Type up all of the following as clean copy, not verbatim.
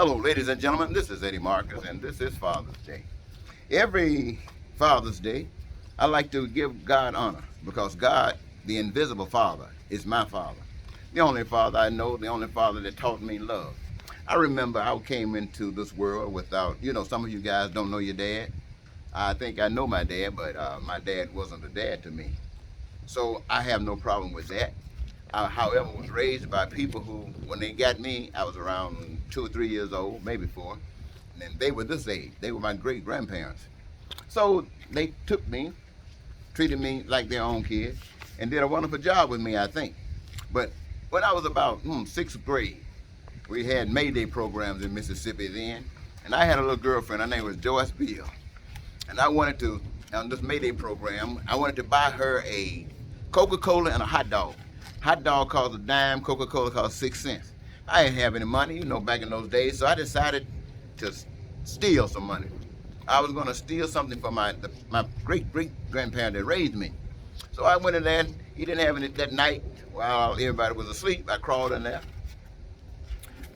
Hello, ladies and gentlemen. This is Eddie Marcus, and this is Father's Day. Every Father's Day, I like to give God honor because God, the invisible Father, is my Father. The only Father I know, the only Father that taught me love. I remember I came into this world without, some of you guys don't know your dad. I think I know my dad, but my dad wasn't a dad to me. So I have no problem with that. However, was raised by people who, when they got me, I was around 2 or 3 years old, maybe four, and they were this age. They were my great grandparents. So they took me, treated me like their own kid, and did a wonderful job with me, I think. But when I was about sixth grade, we had Mayday programs in Mississippi then, and I had a little girlfriend. Her name was Joyce Beale, and I wanted to, on this Mayday program, I wanted to buy her a Coca-Cola and a hot dog. Hot dog cost a dime, Coca-Cola cost 6 cents. I didn't have any money, back in those days, so I decided to steal some money. I was going to steal something from my great-great-grandparent that raised me. So I went in there, and he didn't have any that night while everybody was asleep. I crawled in there.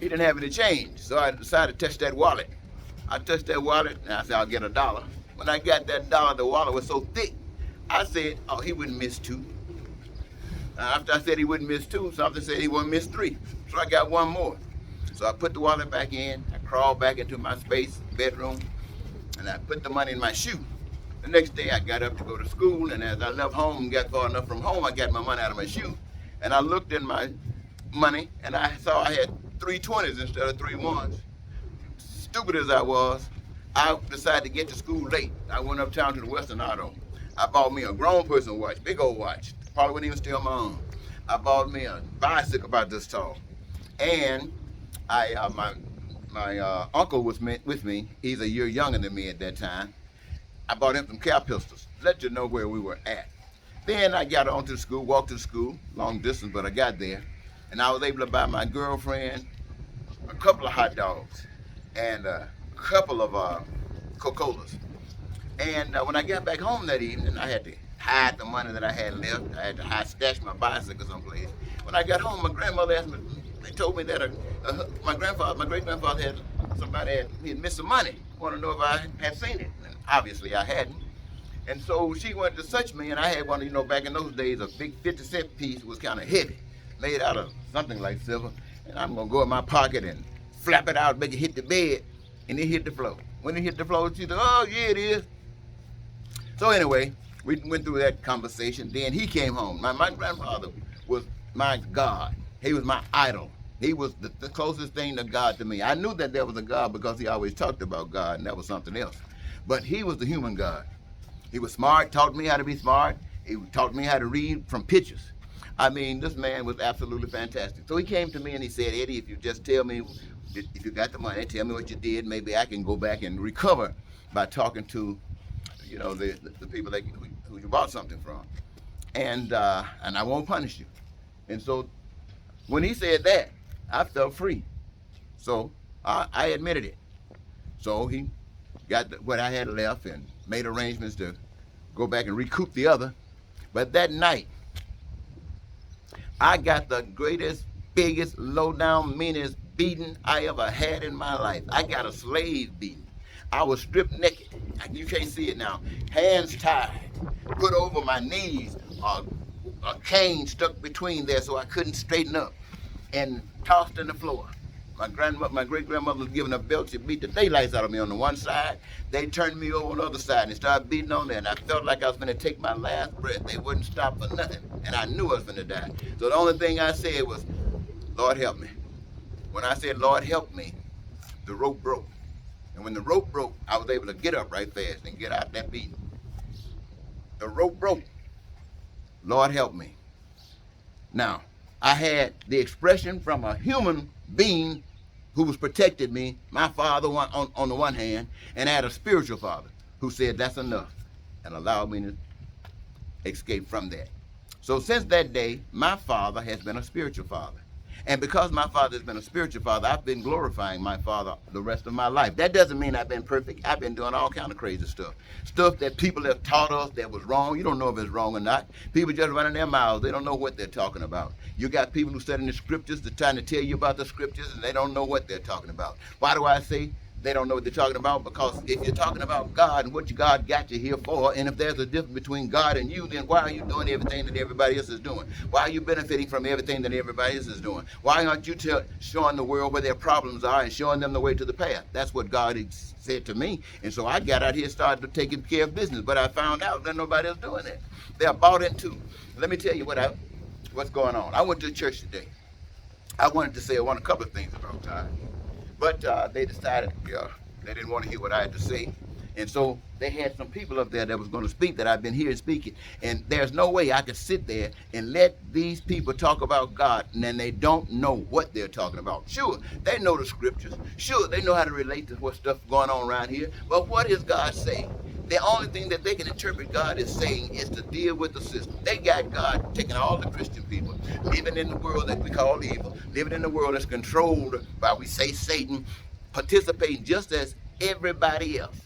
He didn't have any change, so I decided to touch that wallet. I touched that wallet, and I said, I'll get $1. When I got that dollar, the wallet was so thick, I said, oh, he wouldn't miss two. After I said he wouldn't miss two, something said he wouldn't miss three. So I got one more. So I put the wallet back in, I crawled back into my bedroom, and I put the money in my shoe. The next day I got up to go to school, and as I left home and got far enough from home, I got my money out of my shoe. And I looked in my money, and I saw I had 3 20s instead of 3 1s. Stupid as I was, I decided to get to school late. I went uptown to the Western Auto. I bought me a grown person watch, big old watch. Probably wouldn't even steal my own. I bought me a bicycle about this tall. And my uncle was with me. He's a year younger than me at that time. I bought him some cow pistols. Let you know where we were at. Then I got on to the school, walked to the school, long distance, but I got there. And I was able to buy my girlfriend a couple of hot dogs and a couple of Coca-Colas. And when I got back home that evening, I had to hide the money that I had left. I had to stash my bicycle someplace. When I got home, my grandmother asked me, they told me that my great-grandfather had missed some money. Wanted to know if I had seen it. And obviously I hadn't. And so she wanted to search me, and I had one, back in those days, a big 50-cent piece was kind of heavy, made out of something like silver. And I'm going to go in my pocket and flap it out, make it hit the bed, and it hit the floor. When it hit the floor, she said, oh, yeah, it is. So anyway, we went through that conversation. Then he came home. My grandfather was my God. He was my idol. He was the closest thing to God to me. I knew that there was a God because he always talked about God, and that was something else. But he was the human God. He was smart, taught me how to be smart. He taught me how to read from pictures. I mean, this man was absolutely fantastic. So he came to me and he said, Eddie, if you just tell me, if you got the money, tell me what you did. Maybe I can go back and recover by talking to the people who you bought something from, and I won't punish you. And so when he said that, I felt free. So I admitted it. So he got what I had left and made arrangements to go back and recoup the other. But that night, I got the greatest, biggest, low-down, meanest beating I ever had in my life. I got a slave beating. I was stripped naked. You can't see it now. Hands tied, put over my knees, a cane stuck between there so I couldn't straighten up, and tossed on the floor. My great-grandmother was giving a belt. She beat the daylights out of me on the one side. They turned me over on the other side and started beating on there. And I felt like I was going to take my last breath. They wouldn't stop for nothing. And I knew I was going to die. So the only thing I said was, Lord, help me. When I said, Lord, help me, the rope broke. And when the rope broke, I was able to get up right fast and get out that beating. The rope broke. Lord, help me. Now, I had the expression from a human being who was protected me, my father on the one hand, and I had a spiritual father who said that's enough and allowed me to escape from that. So since that day, my father has been a spiritual father. And because my father has been a spiritual father, I've been glorifying my father the rest of my life. That doesn't mean I've been perfect. I've been doing all kind of crazy stuff. Stuff that people have taught us that was wrong. You don't know if it's wrong or not. People just running their mouths. They don't know what they're talking about. You got people who study the scriptures. They're trying to tell you about the scriptures, and they don't know what they're talking about. Why do I say they don't know what they're talking about? Because if you're talking about God and what God got you here for, and if there's a difference between God and you, then why are you doing everything that everybody else is doing? Why are you benefiting from everything that everybody else is doing? Why aren't you showing the world where their problems are and showing them the way to the path? That's what God said to me. And so I got out here and started taking care of business, but I found out that nobody else doing it. They're bought into. Let me tell you what's going on. I went to church today. I wanted to say a couple of things about God. But they decided they didn't want to hear what I had to say. And so they had some people up there that was going to speak that I've been hearing speaking. And there's no way I could sit there and let these people talk about God and then they don't know what they're talking about. Sure, they know the scriptures. Sure, they know how to relate to what stuff going on around here. But what is God saying? The only thing that they can interpret God is saying is to deal with the system. They got God taking all the Christian people, living in the world that we call evil, living in the world that's controlled by, we say, Satan, participating just as everybody else.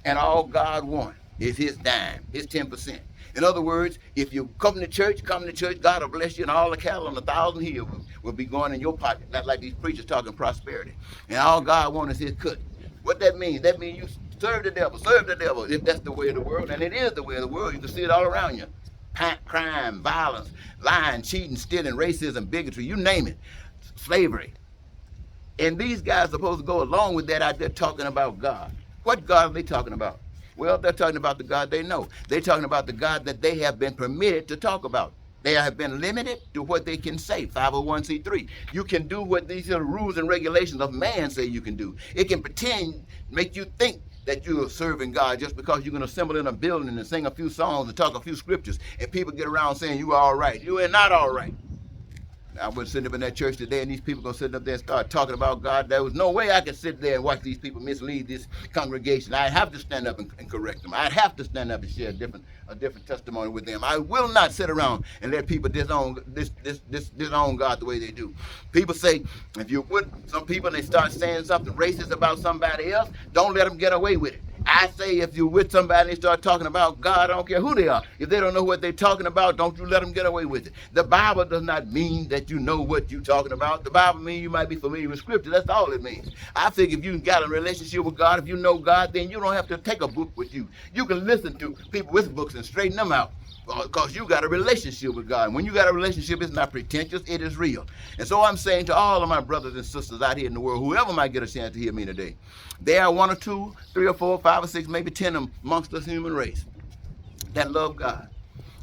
And all God wants is his dime, his 10%. In other words, if you come to church, God will bless you, and all the cattle on 1,000 hills will be going in your pocket, not like these preachers talking prosperity. And all God wants is his cut. What that means? That means you serve the devil, if that's the way of the world, and it is the way of the world. You can see it all around you. Crime, violence, lying, cheating, stealing, racism, bigotry, you name it, slavery. And these guys are supposed to go along with that out there talking about God. What God are they talking about? Well, they're talking about the God they know. They're talking about the God that they have been permitted to talk about. They have been limited to what they can say, 501c3. You can do what these are rules and regulations of man say you can do. It can pretend, make you think that you are serving God just because you can assemble in a building and sing a few songs and talk a few scriptures, and people get around saying you are all right. You are not all right. I was sitting up in that church today, and these people gonna sit up there and start talking about God. There was no way I could sit there and watch these people mislead this congregation. I'd have to stand up and correct them. I'd have to stand up and share a different testimony with them. I will not sit around and let people disown God the way they do. People say, if you're with some people and they start saying something racist about somebody else, don't let them get away with it. I say if you're with somebody and they start talking about God, I don't care who they are. If they don't know what they're talking about, don't you let them get away with it. The Bible does not mean that you know what you're talking about. The Bible means you might be familiar with Scripture. That's all it means. I think if you got a relationship with God, if you know God, then you don't have to take a book with you. You can listen to people with books and straighten them out, because you got a relationship with God. And when you got a relationship, it's not pretentious, it is real. And so I'm saying to all of my brothers and sisters out here in the world, whoever might get a chance to hear me today, there are 1 or 2, 3 or 4, 5 or 6, maybe 10 amongst the human race that love God.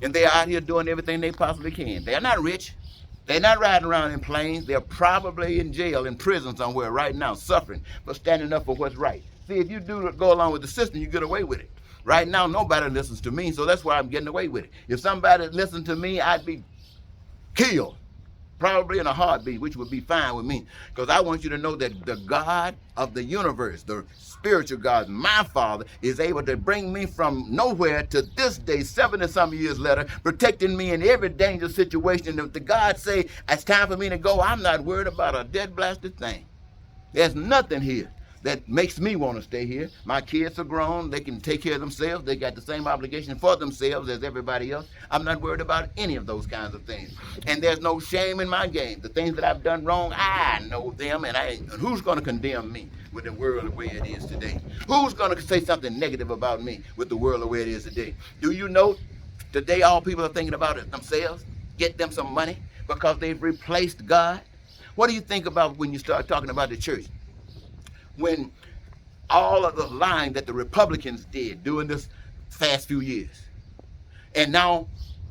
And they're out here doing everything they possibly can. They're not rich. They're not riding around in planes. They're probably in jail, in prison somewhere right now, suffering for standing up for what's right. See, if you do go along with the system, you get away with it. Right now, nobody listens to me, so that's why I'm getting away with it. If somebody listened to me, I'd be killed, probably in a heartbeat, which would be fine with me. Because I want you to know that the God of the universe, the spiritual God, my Father, is able to bring me from nowhere to this day, 70-some years later, protecting me in every dangerous situation. If the God say, it's time for me to go, I'm not worried about a dead blasted thing. There's nothing here that makes me want to stay here. My kids are grown. They can take care of themselves. They got the same obligation for themselves as everybody else. I'm not worried about any of those kinds of things. And there's no shame in my game. The things that I've done wrong, I know them, and who's going to condemn me with the world the way it is today? Who's going to say something negative about me with the world the way it is today? Do you know today all people are thinking about it themselves? Get them some money because they've replaced God? What do you think about when you start talking about the church? When all of the lying that the Republicans did during this past few years, and now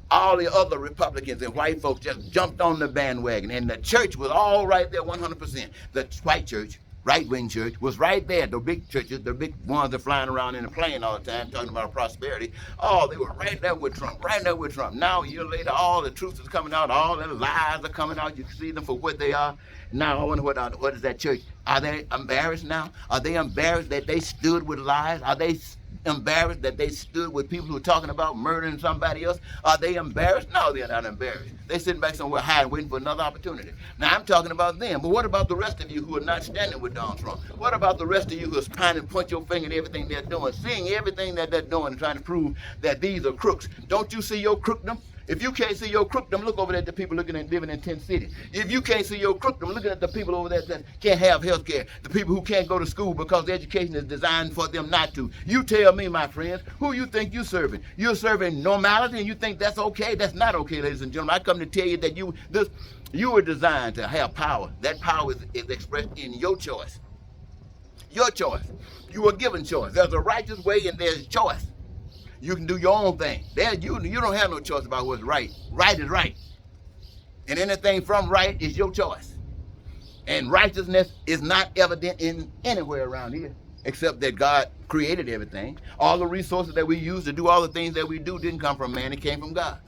all the other Republicans and white folks just jumped on the bandwagon, and the church was all right there 100%. The white church, right-wing church, was right there. The big churches, the big ones that are flying around in a plane all the time talking about prosperity, oh, they were right there with Trump, right there with Trump. Now, a year later, all the truth is coming out, all the lies are coming out. You can see them for what they are. Now, I wonder what is that church? Are they embarrassed now? Are they embarrassed that they stood with lies? Are they embarrassed that they stood with people who are talking about murdering somebody else? Are they embarrassed? No, they're not embarrassed. They're sitting back somewhere hiding, waiting for another opportunity. Now, I'm talking about them, but what about the rest of you who are not standing with Donald Trump? What about the rest of you who are trying to point your finger at everything they're doing, seeing everything that they're doing and trying to prove that these are crooks? Don't you see your crookdom? If you can't see your crookdom, look over there at the people living in 10 cities. If you can't see your crookdom, looking at the people over there that can't have health care, the people who can't go to school because the education is designed for them not to. You tell me, my friends, who you think you're serving? You're serving normality and you think that's okay? That's not okay, ladies and gentlemen. I come to tell you that you were designed to have power. That power is expressed in your choice. Your choice. You were given choice. There's a righteous way and there's choice. You can do your own thing. You don't have no choice about what's right. Right is right. And anything from right is your choice. And righteousness is not evident in anywhere around here, except that God created everything. All the resources that we use to do all the things that we do didn't come from man, it came from God.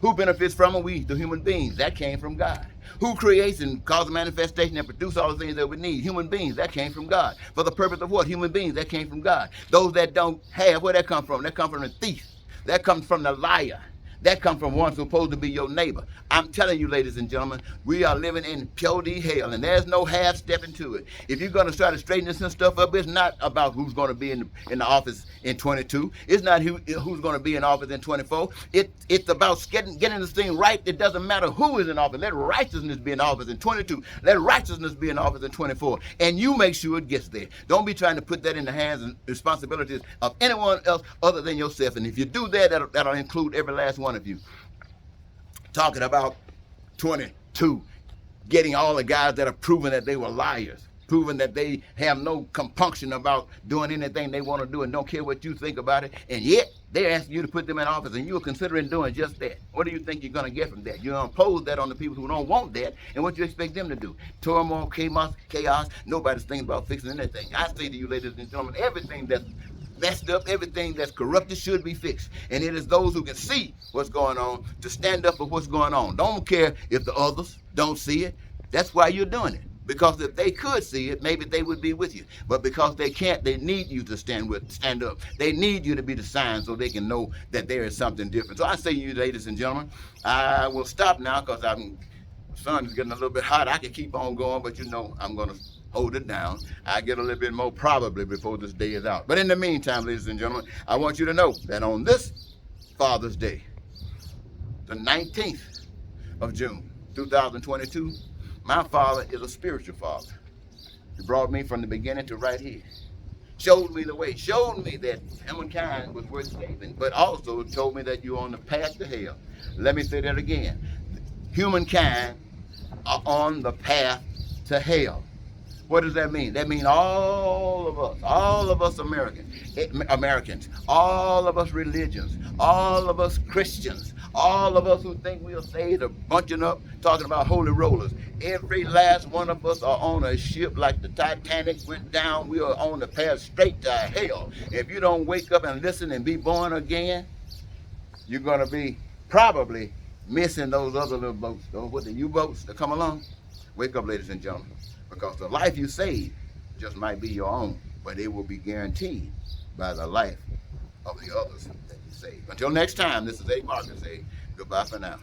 Who benefits from it? We, the human beings. That came from God. Who creates and causes manifestation and produce all the things that we need? Human beings. That came from God. For the purpose of what? Human beings. That came from God. Those that don't have, where that come from? That come from the thief. That comes from the liar. That comes from one supposed to be your neighbor. I'm telling you, ladies and gentlemen, we are living in pure hell, and there's no half stepping to it. If you're going to try to straighten this and stuff up, it's not about who's going to be in the office in 22. It's not who's going to be in office in 24. It's about getting this thing right. It doesn't matter who is in office. Let righteousness be in office in 22. Let righteousness be in office in 24. And you make sure it gets there. Don't be trying to put that in the hands and responsibilities of anyone else other than yourself. And if you do that, that'll include every last one of you. Talking about 22, getting all the guys that are proving that they were liars, proving that they have no compunction about doing anything they want to do and don't care what you think about it, and yet they're asking you to put them in office and you're considering doing just that. What do you think you're going to get from that? You impose that on the people who don't want that, and what you expect them to do? Turmoil, chaos, nobody's thinking about fixing anything. I say to you, ladies and gentlemen, everything that's messed up, everything that's corrupted should be fixed. And it is those who can see what's going on to stand up for what's going on. Don't care if the others don't see it. That's why you're doing it. Because if they could see it, maybe they would be with you. But because they can't, they need you to stand up. They need you to be the sign so they can know that there is something different. So I say to you, ladies and gentlemen, I will stop now because the sun is getting a little bit hot. I can keep on going, but I'm going to hold it down. I get a little bit more probably before this day is out. But in the meantime, ladies and gentlemen, I want you to know that on this Father's Day, the 19th of June, 2022, my father is a spiritual father. He brought me from the beginning to right here. Showed me the way, showed me that humankind was worth saving, but also told me that you're on the path to hell. Let me say that again. Humankind are on the path to hell. What does that mean? That means all of us Americans, all of us religions, all of us Christians, all of us who think we are saved are bunching up, talking about holy rollers. Every last one of us are on a ship like the Titanic went down. We are on the path straight to hell. If you don't wake up and listen and be born again, you're going to be probably missing those other little boats, those U-boats that come along. Wake up, ladies and gentlemen. Because the life you save just might be your own, but it will be guaranteed by the life of the others that you save. Until next time, this is Eddie Marcus. Goodbye for now.